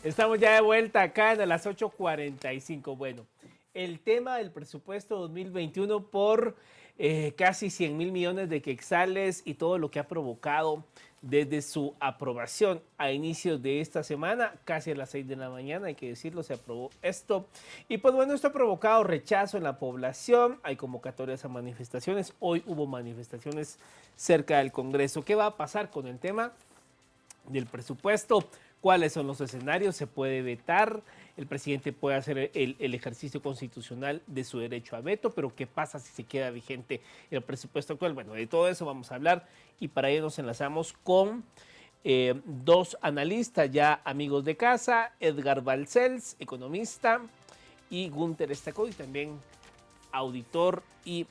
Estamos ya de vuelta acá a las 8:45. Bueno, el tema del presupuesto 2021 por casi 100.000 millones de quetzales y todo lo que ha provocado desde su aprobación a inicios de esta semana, casi a las 6 de la mañana, hay que decirlo, se aprobó esto. Y pues bueno, esto ha provocado rechazo en la población, hay convocatorias a manifestaciones, hoy hubo manifestaciones cerca del Congreso. ¿Qué va a pasar con el tema del presupuesto? ¿Cuáles son los escenarios? ¿Se puede vetar? El presidente puede hacer el ejercicio constitucional de su derecho a veto, pero ¿qué pasa si se queda vigente el presupuesto actual? Bueno, de todo eso vamos a hablar y para ello nos enlazamos con dos analistas ya amigos de casa, Edgar Balcells, economista, y Gunther Estacoy, también auditor y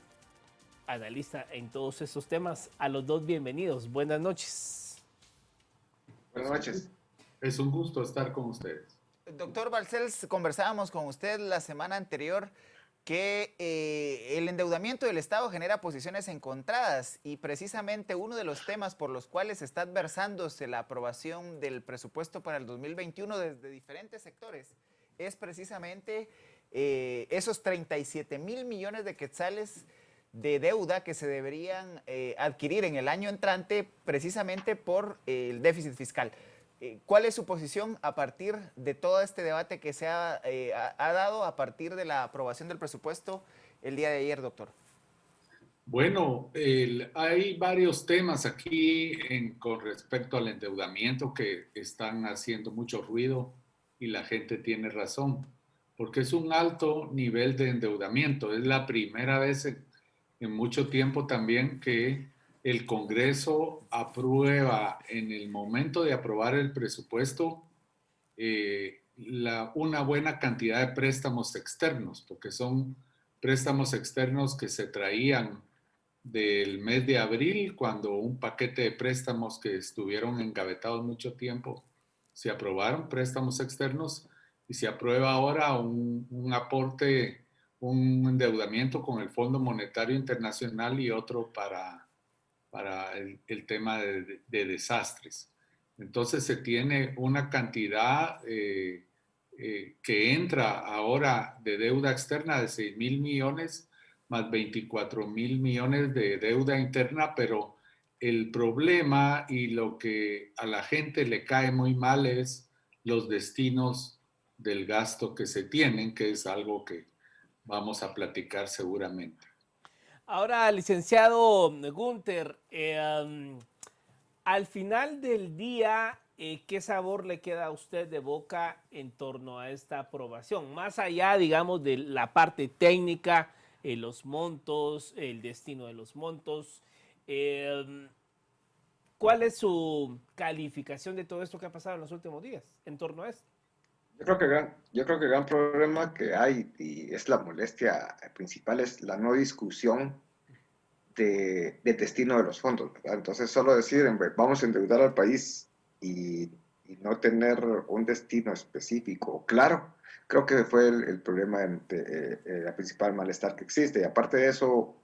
analista en todos estos temas. A los dos bienvenidos, buenas noches. Buenas noches. Es un gusto estar con ustedes. Doctor Balcells, conversábamos con usted la semana anterior que el endeudamiento del Estado genera posiciones encontradas y precisamente uno de los temas por los cuales está adversándose la aprobación del presupuesto para el 2021 desde diferentes sectores es precisamente esos 37.000 millones de quetzales de deuda que se deberían adquirir en el año entrante precisamente por el déficit fiscal. ¿Cuál es su posición a partir de todo este debate que se ha dado a partir de la aprobación del presupuesto el día de ayer, doctor? Bueno, hay varios temas aquí con respecto al endeudamiento que están haciendo mucho ruido y la gente tiene razón, porque es un alto nivel de endeudamiento. Es la primera vez en mucho tiempo también que el Congreso aprueba en el momento de aprobar el presupuesto una buena cantidad de préstamos externos, porque son préstamos externos que se traían del mes de abril, cuando un paquete de préstamos que estuvieron engavetados mucho tiempo se aprobaron, préstamos externos, y se aprueba ahora un aporte, un endeudamiento con el Fondo Monetario Internacional y otro para el tema de desastres. Entonces se tiene una cantidad que entra ahora de deuda externa de 6.000 millones más 24.000 millones de deuda interna, pero el problema y lo que a la gente le cae muy mal es los destinos del gasto que se tienen, que es algo que vamos a platicar seguramente. Ahora, licenciado Gunther, al final del día, ¿qué sabor le queda a usted de boca en torno a esta aprobación? Más allá, digamos, de la parte técnica, los montos, el destino de los montos, eh, ¿cuál es su calificación de todo esto que ha pasado en los últimos días en torno a esto? Yo creo que el gran problema que hay, y es la molestia principal, es la no discusión del destino de los fondos, ¿verdad? Entonces, solo decir, vamos a endeudar al país y no tener un destino específico claro, creo que fue el problema, la principal malestar que existe. Y aparte de eso,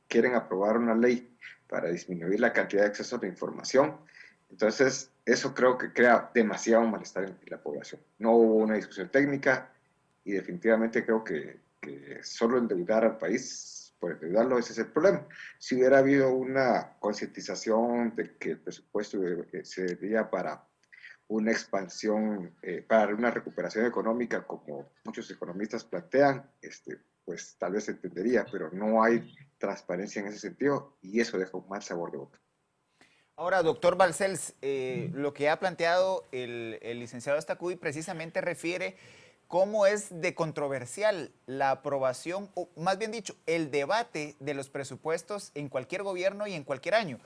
quieren aprobar una ley para disminuir la cantidad de acceso a la información. Entonces, eso creo que crea demasiado malestar en la población. No hubo una discusión técnica y definitivamente creo que solo endeudar al país por endeudarlo, ese es el problema. Si hubiera habido una concientización de que el presupuesto se debía para una expansión, para una recuperación económica, como muchos economistas plantean, pues tal vez se entendería, pero no hay transparencia en ese sentido y eso deja un mal sabor de boca. Ahora, doctor Balcells, lo que ha planteado el licenciado Estacuy precisamente refiere cómo es de controversial la aprobación, o más bien dicho, el debate de los presupuestos en cualquier gobierno y en cualquier año.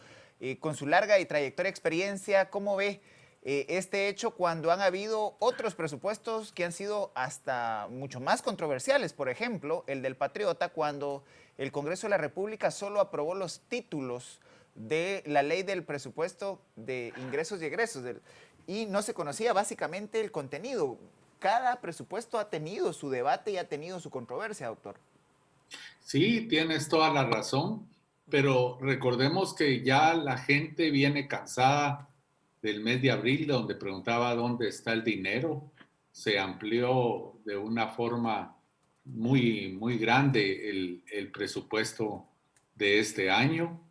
Con su larga y trayectoria experiencia, ¿cómo ve este hecho cuando han habido otros presupuestos que han sido hasta mucho más controversiales? Por ejemplo, el del Patriota, cuando el Congreso de la República solo aprobó los títulos de la ley del presupuesto de ingresos y egresos y no se conocía básicamente el contenido. Cada presupuesto ha tenido su debate y ha tenido su controversia, doctor. Sí, tienes toda la razón, pero recordemos que ya la gente viene cansada del mes de abril, donde preguntaba dónde está el dinero. Se amplió de una forma muy grande el presupuesto de este año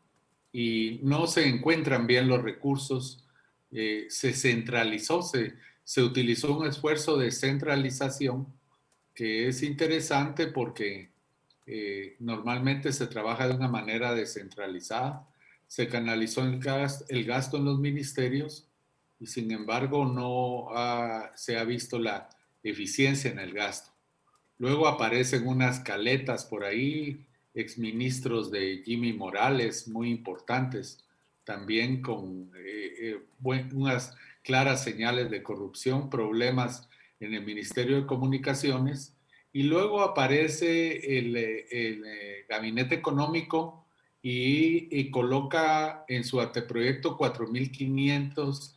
y no se encuentran bien los recursos. Se centralizó, se utilizó un esfuerzo de centralización que es interesante porque normalmente se trabaja de una manera descentralizada. Se canalizó el gasto en los ministerios y sin embargo se ha visto la eficiencia en el gasto. Luego aparecen unas caletas por ahí, exministros de Jimmy Morales, muy importantes, también con unas claras señales de corrupción, problemas en el Ministerio de Comunicaciones, y luego aparece el Gabinete Económico y coloca en su anteproyecto 4.500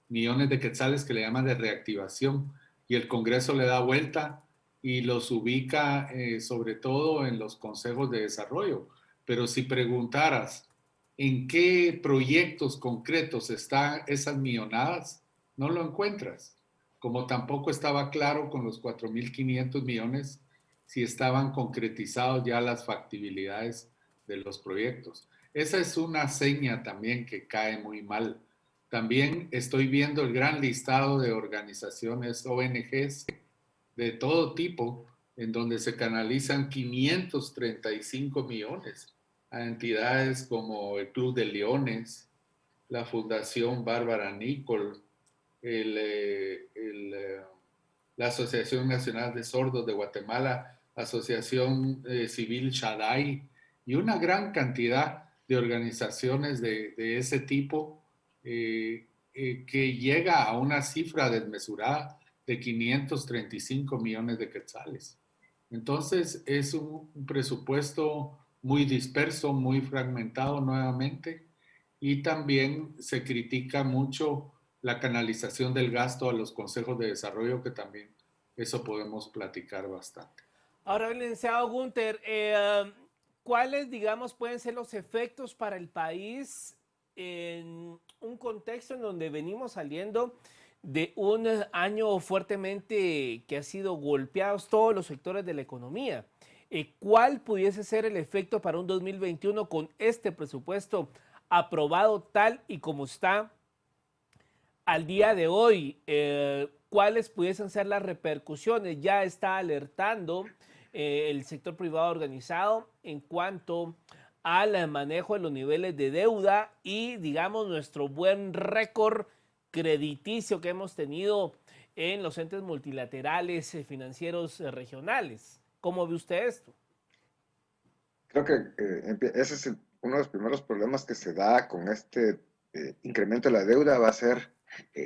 millones de quetzales que le llaman de reactivación, y el Congreso le da vuelta y los ubica sobre todo en los consejos de desarrollo. Pero si preguntaras en qué proyectos concretos están esas millonadas, no lo encuentras. Como tampoco estaba claro con los 4.500 millones si estaban concretizados ya las factibilidades de los proyectos. Esa es una seña también que cae muy mal. También estoy viendo el gran listado de organizaciones ONGs de todo tipo, en donde se canalizan 535 millones a entidades como el Club de Leones, la Fundación Bárbara Nicol, el, la Asociación Nacional de Sordos de Guatemala, Asociación Civil Shaddai, y una gran cantidad de organizaciones de ese tipo que llega a una cifra desmesurada de 535 millones de quetzales. Entonces es un presupuesto muy disperso, muy fragmentado nuevamente, y también se critica mucho la canalización del gasto a los consejos de desarrollo, que también eso podemos platicar bastante. Ahora, licenciado Gunther, ¿cuáles, digamos, pueden ser los efectos para el país en un contexto en donde venimos saliendo de un año fuertemente que ha sido golpeados todos los sectores de la economía? ¿Cuál pudiese ser el efecto para un 2021 con este presupuesto aprobado tal y como está al día de hoy? ¿Cuáles pudiesen ser las repercusiones? Ya está alertando el sector privado organizado en cuanto al manejo de los niveles de deuda y, digamos, nuestro buen récord crediticio que hemos tenido en los entes multilaterales financieros regionales. ¿Cómo ve usted esto? Creo que ese es uno de los primeros problemas que se da con este incremento de la deuda, va a ser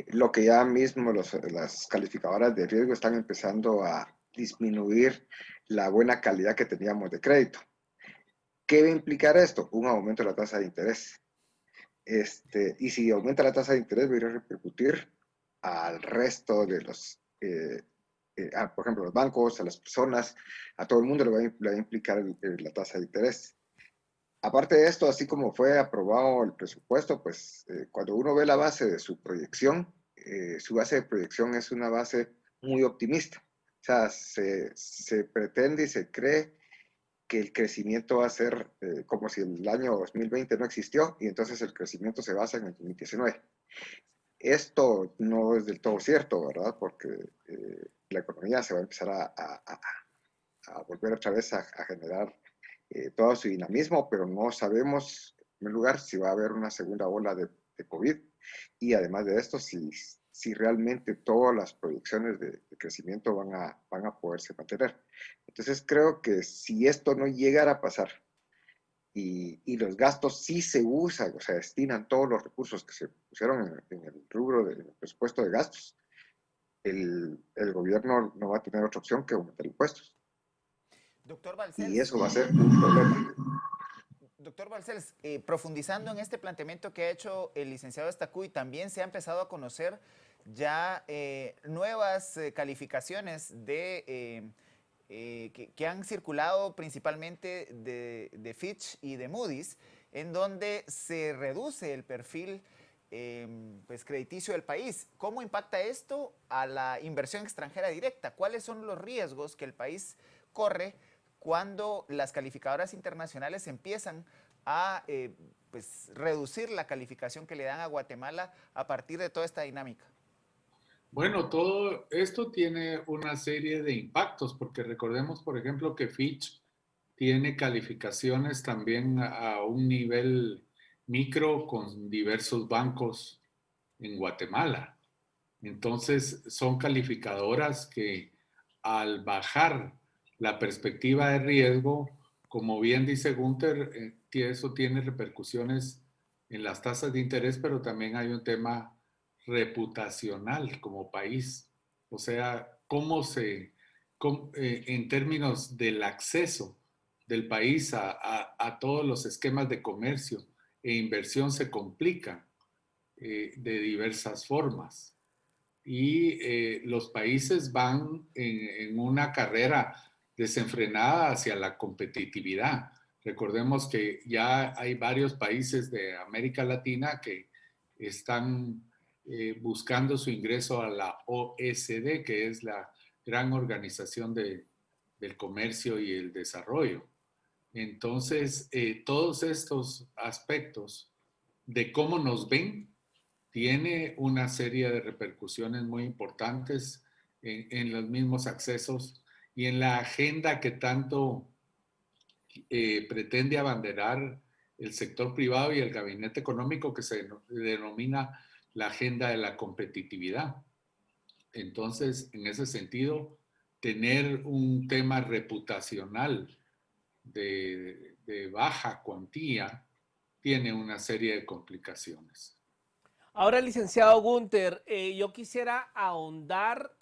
lo que ya mismo las calificadoras de riesgo están empezando a disminuir la buena calidad que teníamos de crédito. ¿Qué va a implicar esto? Un aumento de la tasa de interés. Y si aumenta la tasa de interés, va a ir a repercutir al resto de los, por ejemplo, los bancos, a las personas, a todo el mundo le va a implicar la tasa de interés. Aparte de esto, así como fue aprobado el presupuesto, pues cuando uno ve la base de su proyección, su base de proyección es una base muy optimista. O sea, se pretende y se cree que el crecimiento va a ser como si el año 2020 no existió y entonces el crecimiento se basa en el 2019. Esto no es del todo cierto, ¿verdad? Porque la economía se va a empezar a volver otra vez a generar todo su dinamismo, pero no sabemos, en primer lugar, si va a haber una segunda ola de COVID y además de esto, si realmente todas las proyecciones de crecimiento van a poderse mantener. Entonces creo que si esto no llegara a pasar y los gastos sí se usan, o sea, destinan todos los recursos que se pusieron en el rubro del presupuesto de gastos, el gobierno no va a tener otra opción que aumentar impuestos. Doctor Y Balcells, eso va a ser un problema. Doctor Balcells, profundizando en este planteamiento que ha hecho el licenciado Estacuy, también se ha empezado a conocer ya nuevas calificaciones que han circulado principalmente de Fitch y de Moody's, en donde se reduce el perfil pues, crediticio del país. ¿Cómo impacta esto a la inversión extranjera directa? ¿Cuáles son los riesgos que el país corre cuando las calificadoras internacionales empiezan a pues, reducir la calificación que le dan a Guatemala a partir de toda esta dinámica? Bueno, todo esto tiene una serie de impactos, porque recordemos, por ejemplo, que Fitch tiene calificaciones también a un nivel micro con diversos bancos en Guatemala. Entonces, son calificadoras que al bajar la perspectiva de riesgo, como bien dice Gunther, eso tiene repercusiones en las tasas de interés, pero también hay un tema reputacional como país. O sea, en términos del acceso del país a todos los esquemas de comercio e inversión se complican de diversas formas y los países van en una carrera desenfrenada hacia la competitividad. Recordemos que ya hay varios países de América Latina que están buscando su ingreso a la OECD, que es la gran organización del comercio y el desarrollo. Entonces, todos estos aspectos de cómo nos ven tiene una serie de repercusiones muy importantes en los mismos accesos y en la agenda que tanto pretende abanderar el sector privado y el gabinete económico que se denomina la agenda de la competitividad. Entonces, en ese sentido, tener un tema reputacional de baja cuantía tiene una serie de complicaciones. Ahora, licenciado Gunther, yo quisiera ahondar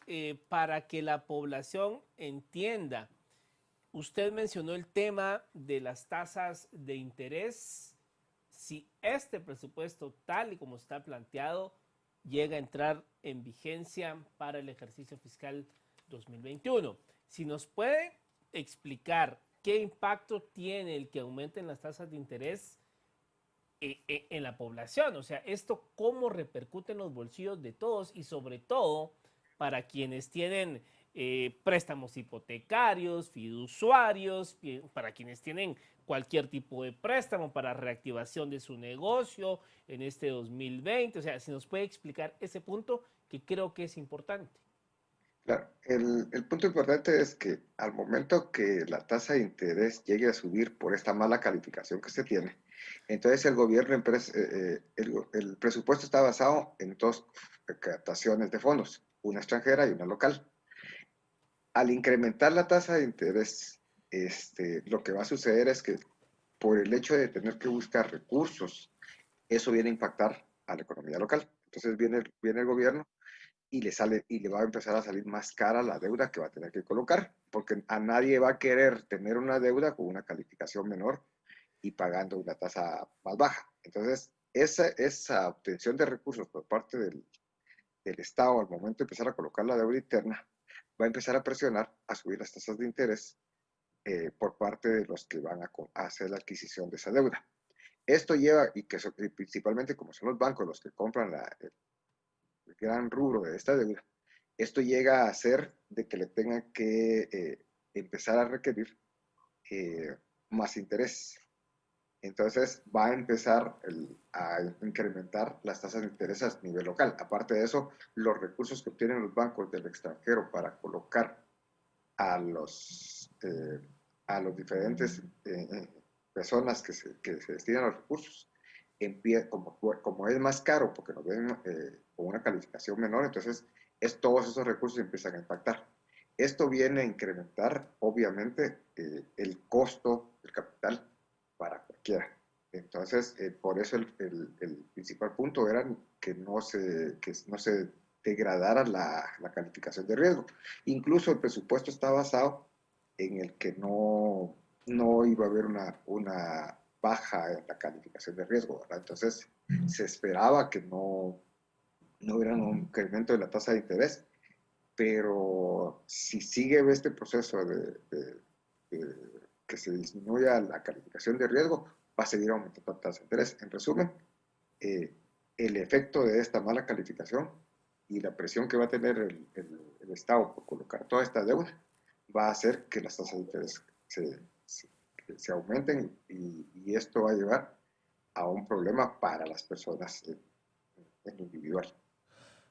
para que la población entienda. Usted mencionó el tema de las tasas de interés. Si este presupuesto, tal y como está planteado, llega a entrar en vigencia para el ejercicio fiscal 2021. Si nos puede explicar qué impacto tiene el que aumenten las tasas de interés en la población, o sea, esto cómo repercute en los bolsillos de todos y sobre todo para quienes tienen préstamos hipotecarios, fiduciarios, para quienes tienen cualquier tipo de préstamo para reactivación de su negocio en este 2020, o sea, si nos puede explicar ese punto que creo que es importante. Claro, el punto importante es que al momento que la tasa de interés llegue a subir por esta mala calificación que se tiene, entonces el gobierno, el presupuesto está basado en dos captaciones de fondos, una extranjera y una local. Al incrementar la tasa de interés, lo que va a suceder es que por el hecho de tener que buscar recursos, eso viene a impactar a la economía local. Entonces viene el gobierno y le va a empezar a salir más cara la deuda que va a tener que colocar, porque a nadie va a querer tener una deuda con una calificación menor y pagando una tasa más baja. Entonces, esa obtención de recursos por parte del Estado al momento de empezar a colocar la deuda interna va a empezar a presionar a subir las tasas de interés por parte de los que van a hacer la adquisición de esa deuda. Esto lleva, y principalmente como son los bancos los que compran el gran rubro de esta deuda, esto llega a hacer de que le tengan que empezar a requerir más interés. Entonces va a empezar a incrementar las tasas de interés a nivel local. Aparte de eso, los recursos que obtienen los bancos del extranjero para colocar a los diferentes personas que se destinan a los recursos, como es más caro porque nos ven con una calificación menor, entonces todos esos recursos empiezan a impactar. Esto viene a incrementar, obviamente, el costo del capital para cualquiera. Entonces, por eso el principal punto era que no se degradara la calificación de riesgo. Incluso el presupuesto está basado en el que no iba a haber una baja en la calificación de riesgo, ¿verdad? Entonces, se esperaba que no hubiera un incremento de la tasa de interés, pero si sigue este proceso de que se disminuya la calificación de riesgo, va a seguir aumentando la tasa de interés. En resumen, el efecto de esta mala calificación y la presión que va a tener el Estado por colocar toda esta deuda va a hacer que las tasas de interés se aumenten y esto va a llevar a un problema para las personas en individual.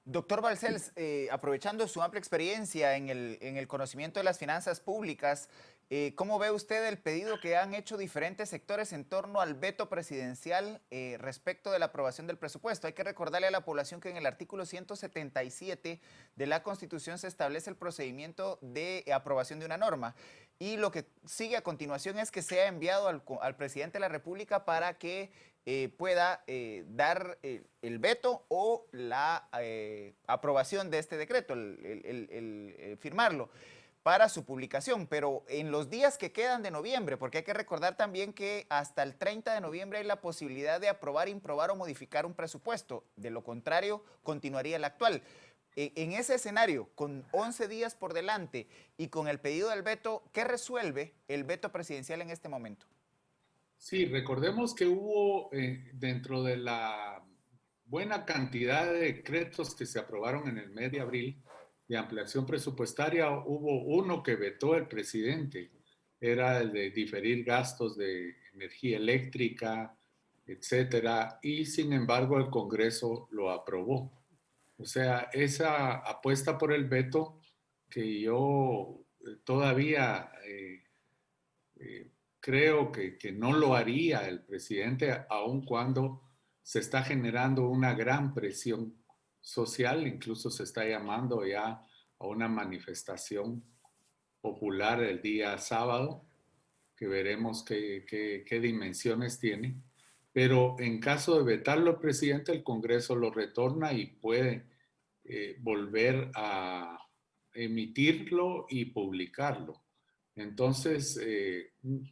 Doctor Balcells, aprovechando su amplia experiencia en el conocimiento de las finanzas públicas, ¿cómo ve usted el pedido que han hecho diferentes sectores en torno al veto presidencial respecto de la aprobación del presupuesto? Hay que recordarle a la población que en el artículo 177 de la Constitución se establece el procedimiento de aprobación de una norma. Y lo que sigue a continuación es que sea enviado al presidente de la República para que pueda dar el veto o la aprobación de este decreto, firmarlo para su publicación. Pero en los días que quedan de noviembre, porque hay que recordar también que hasta el 30 de noviembre hay la posibilidad de aprobar, improbar o modificar un presupuesto. De lo contrario, continuaría el actual. En ese escenario, con 11 días por delante y con el pedido del veto, ¿qué resuelve el veto presidencial en este momento? Sí, recordemos que hubo dentro de la buena cantidad de decretos que se aprobaron en el mes de abril de ampliación presupuestaria, hubo uno que vetó el presidente, era el de diferir gastos de energía eléctrica, etcétera, y sin embargo el Congreso lo aprobó. O sea, esa apuesta por el veto que yo todavía creo que no lo haría el presidente, aun cuando se está generando una gran presión social, incluso se está llamando ya a una manifestación popular el día sábado, que veremos qué dimensiones tiene. Pero en caso de vetarlo el presidente, el Congreso lo retorna y puede volver a emitirlo y publicarlo. Entonces,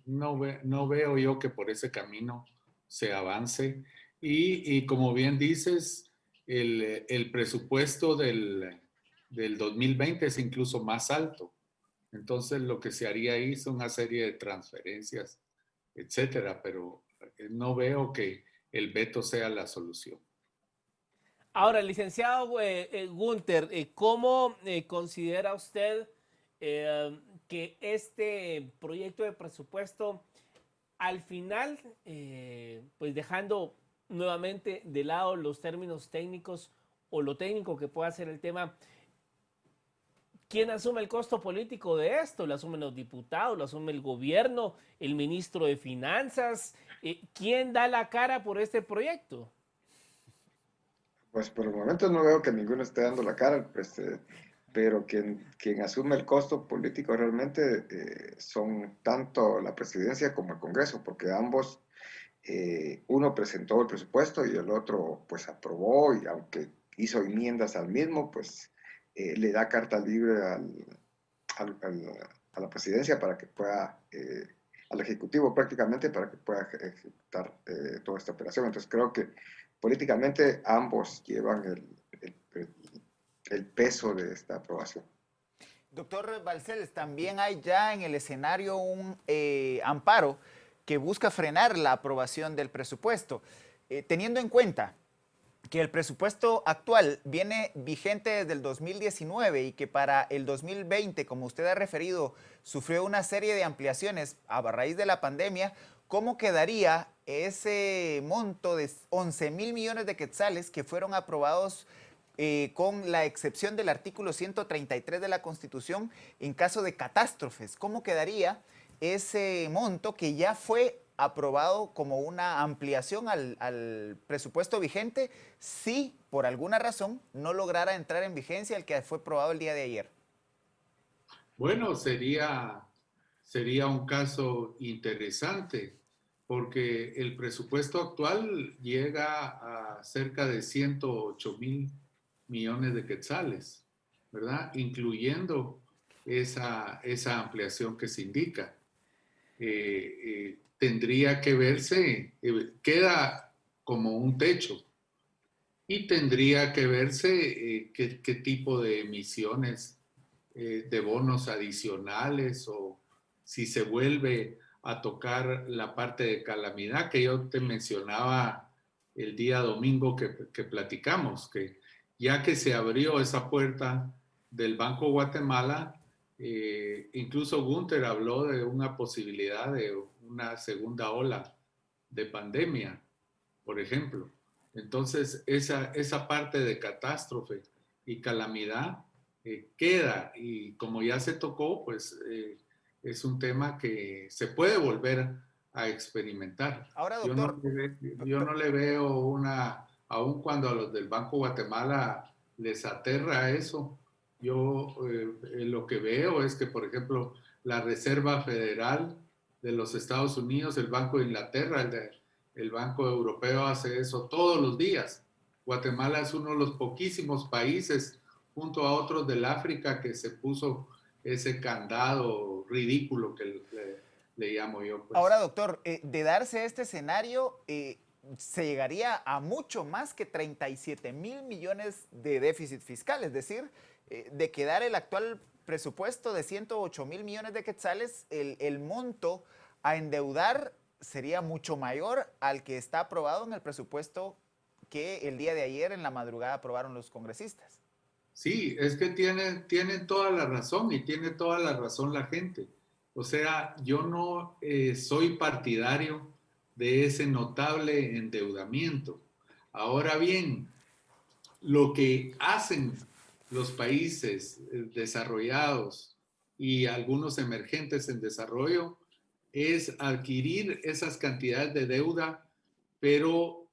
no veo yo que por ese camino se avance. Y como bien dices, el presupuesto del 2020 es incluso más alto. Entonces, lo que se haría ahí es una serie de transferencias, etcétera, pero no veo que el veto sea la solución. Ahora, licenciado Gunther, ¿cómo considera usted que este proyecto de presupuesto al final, pues dejando nuevamente de lado los términos técnicos o lo técnico que pueda ser el tema, ¿quién asume el costo político de esto? ¿Lo asumen los diputados? ¿Lo asume el gobierno? ¿El ministro de Finanzas? ¿Quién da la cara por este proyecto? Pues por el momento no veo que ninguno esté dando la cara, pues, pero quien asume el costo político realmente son tanto la presidencia como el Congreso, porque ambos, uno presentó el presupuesto y el otro pues aprobó y aunque hizo enmiendas al mismo, pues le da carta libre a la presidencia para que pueda, al Ejecutivo prácticamente, para que pueda ejecutar toda esta operación. Entonces creo que políticamente ambos llevan el peso de esta aprobación. Doctor Balcells, también hay ya en el escenario un amparo que busca frenar la aprobación del presupuesto. Teniendo en cuenta que el presupuesto actual viene vigente desde el 2019 y que para el 2020, como usted ha referido, sufrió una serie de ampliaciones a raíz de la pandemia, ¿cómo quedaría ese monto de 11,000 millones de quetzales que fueron aprobados con la excepción del artículo 133 de la Constitución en caso de catástrofes? ¿Cómo quedaría ese monto que ya fue aprobado como una ampliación al presupuesto vigente si por alguna razón no lograra entrar en vigencia el que fue aprobado el día de ayer? Bueno, sería un caso interesante porque el presupuesto actual llega a cerca de 108,000 millones de quetzales, ¿verdad? Incluyendo esa ampliación que se indica. Tendría que verse, queda como un techo y tendría que verse qué tipo de emisiones de bonos adicionales o si se vuelve a tocar la parte de calamidad que yo te mencionaba el día domingo que platicamos, que ya que se abrió esa puerta del Banco Guatemala, incluso Gunther habló de una posibilidad de una segunda ola de pandemia, por ejemplo. Entonces, esa parte de catástrofe y calamidad queda, y como ya se tocó, pues es un tema que se puede volver a experimentar. Ahora, Yo doctor, yo no le veo una, aun cuando a los del Banco Guatemala les aterra eso, yo lo que veo es que, por ejemplo, la Reserva Federal de los Estados Unidos, el Banco de Inglaterra, el Banco Europeo hace eso todos los días. Guatemala es uno de los poquísimos países, junto a otros del África, que se puso ese candado ridículo que le llamo yo. Pues. ahora, doctor, de darse este escenario, se llegaría a mucho más que 37.000 millones de déficit fiscal, es decir, de quedar el actual presupuesto de 108.000 millones de quetzales, el monto a endeudar sería mucho mayor al que está aprobado en el presupuesto que el día de ayer en la madrugada aprobaron los congresistas. Sí, es que tienen toda la razón y tiene toda la razón la gente. O sea, yo no soy partidario de ese notable endeudamiento. Ahora bien, lo que hacen los países desarrollados y algunos emergentes en desarrollo es adquirir esas cantidades de deuda, pero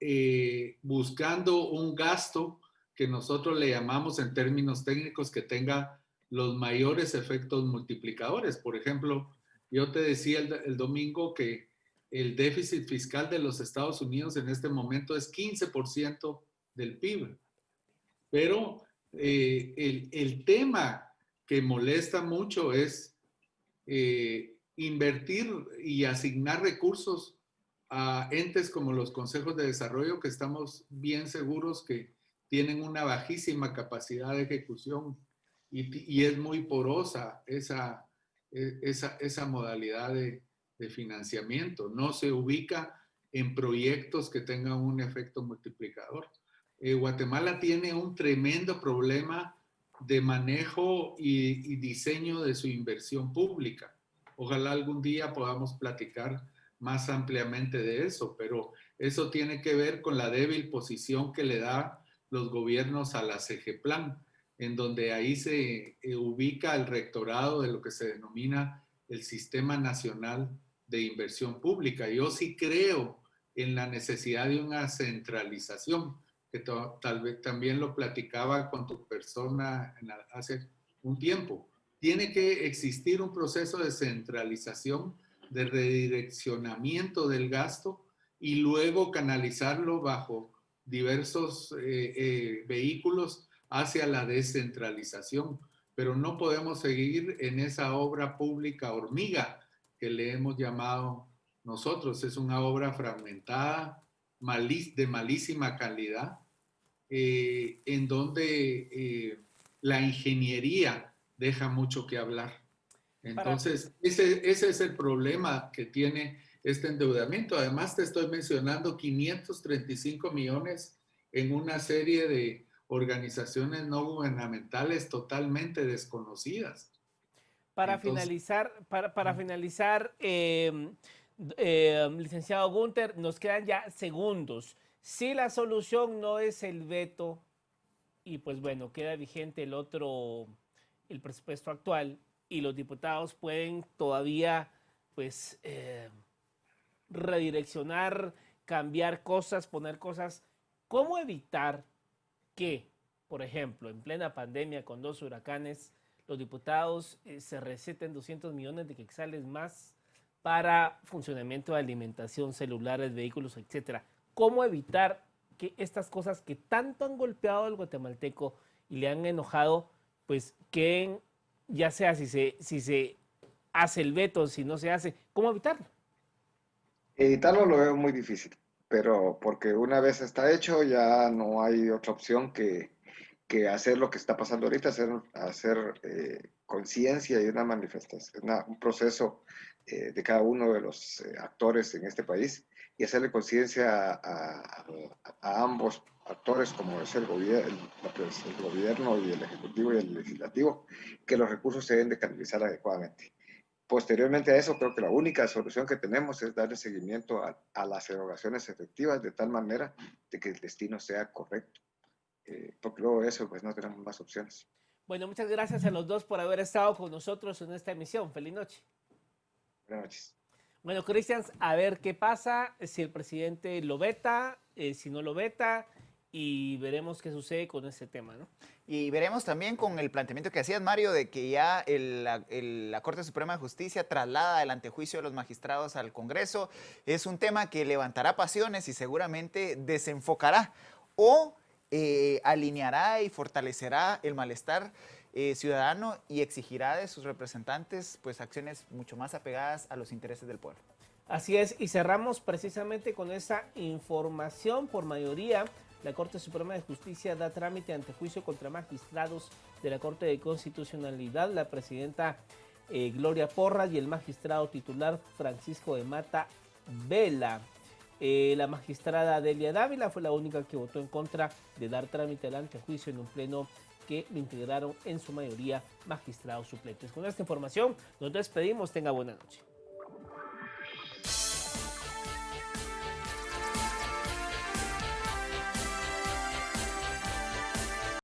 buscando un gasto que nosotros le llamamos en términos técnicos que tenga los mayores efectos multiplicadores. Por ejemplo, yo te decía el domingo que el déficit fiscal de los Estados Unidos en este momento es 15% del PIB. Pero el tema que molesta mucho es invertir y asignar recursos a entes como los consejos de desarrollo, que estamos bien seguros que tienen una bajísima capacidad de ejecución y es muy porosa esa modalidad de financiamiento. No se ubica en proyectos que tengan un efecto multiplicador. Guatemala tiene un tremendo problema de manejo y diseño de su inversión pública. Ojalá algún día podamos platicar más ampliamente de eso, pero eso tiene que ver con la débil posición que le da los gobiernos a la CEGEPLAN, en donde ahí se ubica el rectorado de lo que se denomina el Sistema Nacional de Inversión Pública. Yo sí creo en la necesidad de una centralización, que tal vez también lo platicaba con tu persona hace un tiempo. Tiene que existir un proceso de centralización, de redireccionamiento del gasto y luego canalizarlo bajo diversos vehículos hacia la descentralización. Pero no podemos seguir en esa obra pública hormiga que le hemos llamado nosotros. Es una obra fragmentada, de malísima calidad, en donde la ingeniería deja mucho que hablar. Entonces, ese es el problema que tiene este endeudamiento. Además, te estoy mencionando 535 millones en una serie de organizaciones no gubernamentales totalmente desconocidas. Para Entonces, finalizar, licenciado Gunther, nos quedan ya segundos. Si la solución no es el veto, y pues bueno, queda vigente el presupuesto actual, y los diputados pueden todavía, pues, redireccionar, cambiar cosas, poner cosas. ¿Cómo evitar que, por ejemplo, en plena pandemia con 2 huracanes, los diputados se receten 200 millones de quetzales más para funcionamiento de alimentación, celulares, vehículos, etcétera? ¿Cómo evitar que estas cosas que tanto han golpeado al guatemalteco y le han enojado, pues queden, ya sea si se hace el veto, si no se hace, cómo evitarlo? Editarlo lo veo muy difícil, pero porque una vez está hecho ya no hay otra opción que hacer lo que está pasando ahorita, hacer conciencia y una manifestación, un proceso de cada uno de los actores en este país y hacerle conciencia a ambos actores, como es el gobierno y el ejecutivo y el legislativo, que los recursos se deben de canalizar adecuadamente. Posteriormente a eso, creo que la única solución que tenemos es darle seguimiento a las erogaciones efectivas de tal manera de que el destino sea correcto, porque luego de eso pues no tenemos más opciones. Bueno, muchas gracias a los dos por haber estado con nosotros en esta emisión. Feliz noche. Buenas noches. Bueno, Cristian, a ver qué pasa, si el presidente lo veta, si no lo veta, y veremos qué sucede con ese tema, ¿no? Y veremos también con el planteamiento que hacías, Mario, de que ya la Corte Suprema de Justicia traslada el antejuicio de los magistrados al Congreso. Es un tema que levantará pasiones y seguramente desenfocará o alineará y fortalecerá el malestar ciudadano y exigirá de sus representantes pues acciones mucho más apegadas a los intereses del pueblo. Así es, y cerramos precisamente con esa información. Por mayoría, la Corte Suprema de Justicia da trámite ante juicio contra magistrados de la Corte de Constitucionalidad, la presidenta Gloria Porras y el magistrado titular Francisco de Mata Vela. La magistrada Delia Dávila fue la única que votó en contra de dar trámite al antejuicio en un pleno que lo integraron en su mayoría magistrados suplentes. Con esta información nos despedimos. Tenga buena noche.